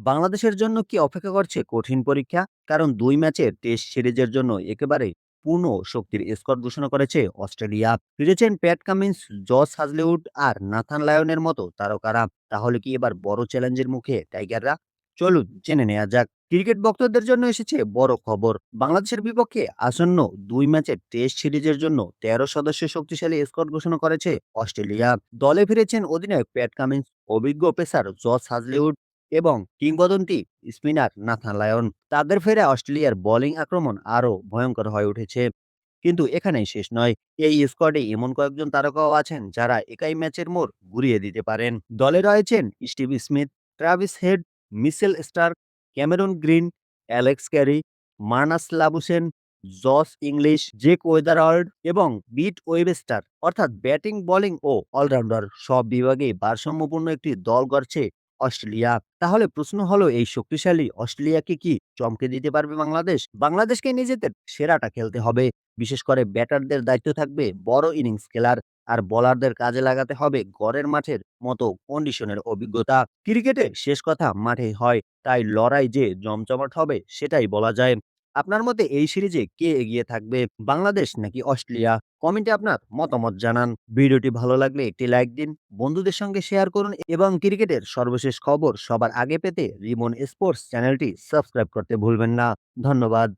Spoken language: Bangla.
বাংলাদেশের জন্য কি অপেক্ষা করছে কঠিন পরীক্ষা? কারণ ২ ম্যাচের টেস্ট সিরিজের জন্য একেবারে পূর্ণ শক্তির স্কোয়াড ঘোষণা করেছে অস্ট্রেলিয়া। ফিরেছেন প্যাট কামিন্স, জস হাজলেউড আর নাথান লায়নের মতো তারকারা। তাহলে কি এবার বড় চ্যালেঞ্জের মুখে টাইগাররা? চলুন জেনে নেওয়া যাক। ক্রিকেট ভক্তদের জন্য এসেছে বড় খবর। বাংলাদেশের বিপক্ষে আসন্ন ২ ম্যাচের টেস্ট সিরিজের জন্য ১৩ সদস্যের শক্তিশালী স্কোয়াড ঘোষণা করেছে অস্ট্রেলিয়া। দলে ফিরেছেন অধিনায়ক প্যাট কামিন্স, অভিজ্ঞ পেসার জস হাজলেউড এবং কিংবদন্তি স্পিনার নাথান লায়ন। তাদের ফেরায় অস্ট্রেলিয়ার বোলিং আক্রমণ আরও ভয়ঙ্কর হয়ে উঠেছে। কিন্তু এখানেই শেষ নয়। এই স্কোয়াডে এমন কয়েকজন তারকাও আছেন যারা একাই ম্যাচের মোড় ঘুরিয়ে দিতে পারেন। দলে রয়েছেন Steve Smith, Travis Head, Mitchell Starc, Cameron Green, Alex Carey, Marnus Labuschagne, Josh Inglis, Jake Weatherald এবং বিট ওয়েবেস্টার। অর্থাৎ ব্যাটিং, বোলিং ও অলরাউন্ডার সব বিভাগেই ভারসাম্যপূর্ণ একটি দল গড়ছে অস্ট্রেলিয়া। তাহলে প্রশ্ন হলো, এই শক্তিশালী অস্ট্রেলিয়াকে কি চমকে দিতে পারবে বাংলাদেশ? বাংলাদেশকে নিজেদের সেরাটা খেলতে হবে। বিশেষ করে ব্যাটারদের দায়িত্ব থাকবে বড় ইনিংস খেলার, আর বোলারদের কাজে লাগাতে হবে ঘরের মাঠের মতো কন্ডিশনের অভিজ্ঞতা। ক্রিকেটে শেষ কথা মাঠেই হয়, তাই লড়াই যে জমজমাট হবে সেটাই বলা যায়। আপনার মতে এই সিরিজে কে এগিয়ে থাকবে, বাংলাদেশ নাকি অস্ট্রেলিয়া? কমেন্টে আপনার মতামত জানান। ভিডিওটি ভালো লাগলে একটি লাইক দিন, বন্ধুদের সঙ্গে শেয়ার করুন এবং ক্রিকেটের সর্বশেষ খবর সবার আগে পেতে রিমন স্পোর্টস চ্যানেলটি সাবস্ক্রাইব করতে ভুলবেন না। ধন্যবাদ।